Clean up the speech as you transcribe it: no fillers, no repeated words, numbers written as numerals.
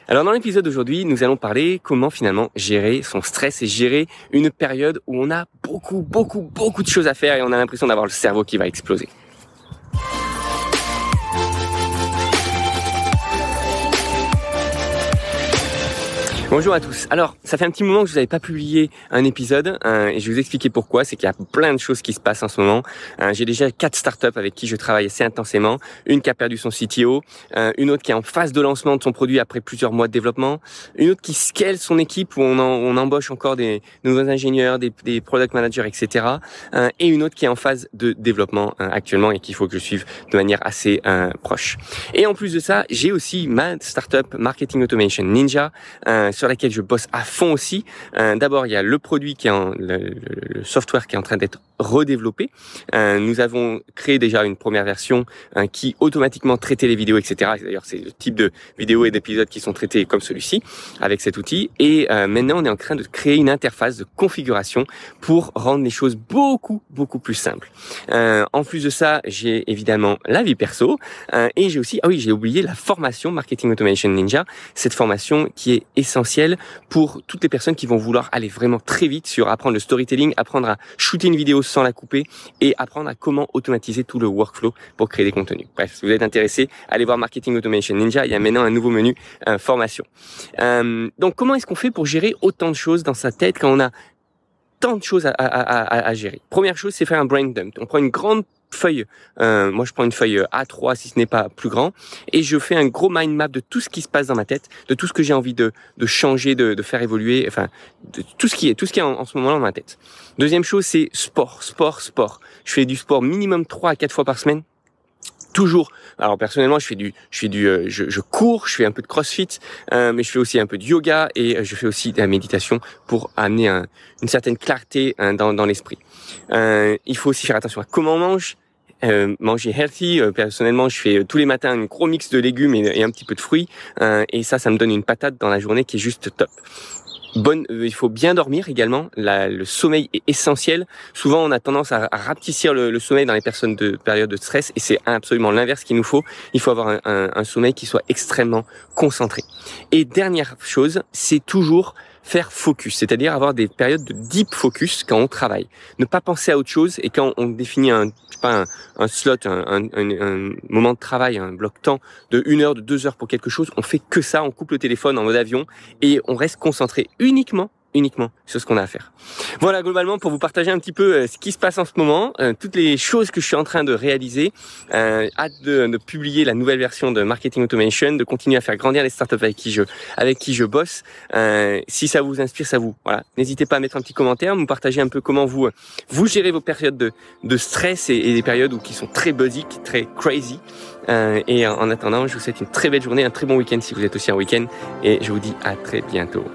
Alors dans l'épisode d'aujourd'hui, nous allons parler comment finalement gérer son stress et gérer une période où on a beaucoup de choses à faire et on a l'impression d'avoir le cerveau qui va exploser. Bonjour à tous. Alors, ça fait un petit moment que je vous avais pas publié un épisode et je vais vous expliquer pourquoi. C'est qu'il y a plein de choses qui se passent en ce moment. J'ai déjà 4 startups avec qui je travaille assez intensément. Une qui a perdu son CTO, une autre qui est en phase de lancement de son produit après plusieurs mois de développement, une autre qui scale son équipe où on embauche encore des nouveaux ingénieurs, des product managers, etc. Et une autre qui est en phase de développement actuellement et qu'il faut que je suive de manière assez proche. Et en plus de ça, j'ai aussi ma startup Marketing Automation Ninja sur laquelle je bosse à fond aussi. D'abord, il y a le produit qui est le software qui est en train d'être redéveloppé. Nous avons créé déjà une première version qui automatiquement traitait les vidéos, etc. D'ailleurs, c'est le type de vidéos et d'épisodes qui sont traités comme celui-ci avec cet outil. Et maintenant, on est en train de créer une interface de configuration pour rendre les choses beaucoup plus simples. En plus de ça, j'ai évidemment la vie perso et j'ai aussi, j'ai oublié la formation Marketing Automation Ninja. Cette formation qui est essentielle pour toutes les personnes qui vont vouloir aller vraiment très vite sur apprendre le storytelling, apprendre à shooter une vidéo sans la couper et apprendre à comment automatiser tout le workflow pour créer des contenus. Bref, si vous êtes intéressé, allez voir Marketing Automation Ninja. Il y a maintenant un nouveau menu formation. Donc, comment est-ce qu'on fait pour gérer autant de choses dans sa tête quand on a tant de choses à gérer? Première chose, c'est faire un brain dump. On prend une grande feuille, moi je prends une feuille A3 si ce n'est pas plus grand, et je fais un gros mind map de tout ce qui se passe dans ma tête, de tout ce que j'ai envie de changer, de faire évoluer, enfin de tout ce qui est en ce moment-là dans ma tête. Deuxième chose, c'est sport. Je fais du sport minimum 3 à 4 fois par semaine. Toujours. Alors personnellement, je cours, je fais un peu de CrossFit, mais je fais aussi un peu de yoga et je fais aussi de la méditation pour amener une certaine clarté dans l'esprit. Il faut aussi faire attention à comment on mange. Manger healthy, personnellement je fais tous les matins un gros mix de légumes et un petit peu de fruits et ça me donne une patate dans la journée qui est juste top. Il faut bien dormir également. Le sommeil est essentiel. Souvent, on a tendance à rapetisser le sommeil dans les personnes de période de stress, et c'est absolument l'inverse qu'il nous faut. Il faut avoir un sommeil qui soit extrêmement concentré. Et dernière chose, c'est toujours faire focus, c'est-à-dire avoir des périodes de deep focus quand on travaille. Ne pas penser à autre chose, et quand on définit un slot, un moment de travail, un bloc temps de 1 heure, de 2 heures pour quelque chose, on fait que ça, on coupe le téléphone en mode avion et on reste concentré uniquement sur ce qu'on a à faire. Voilà, globalement, pour vous partager un petit peu ce qui se passe en ce moment, toutes les choses que je suis en train de réaliser, hâte de publier la nouvelle version de Marketing Automation, de continuer à faire grandir les startups avec qui je bosse. Si ça vous inspire, voilà, n'hésitez pas à mettre un petit commentaire, me partager un peu comment vous gérez vos périodes de stress et des périodes qui sont très basiques, très crazy. Et en attendant, je vous souhaite une très belle journée, un très bon week-end si vous êtes aussi en week-end, et je vous dis à très bientôt.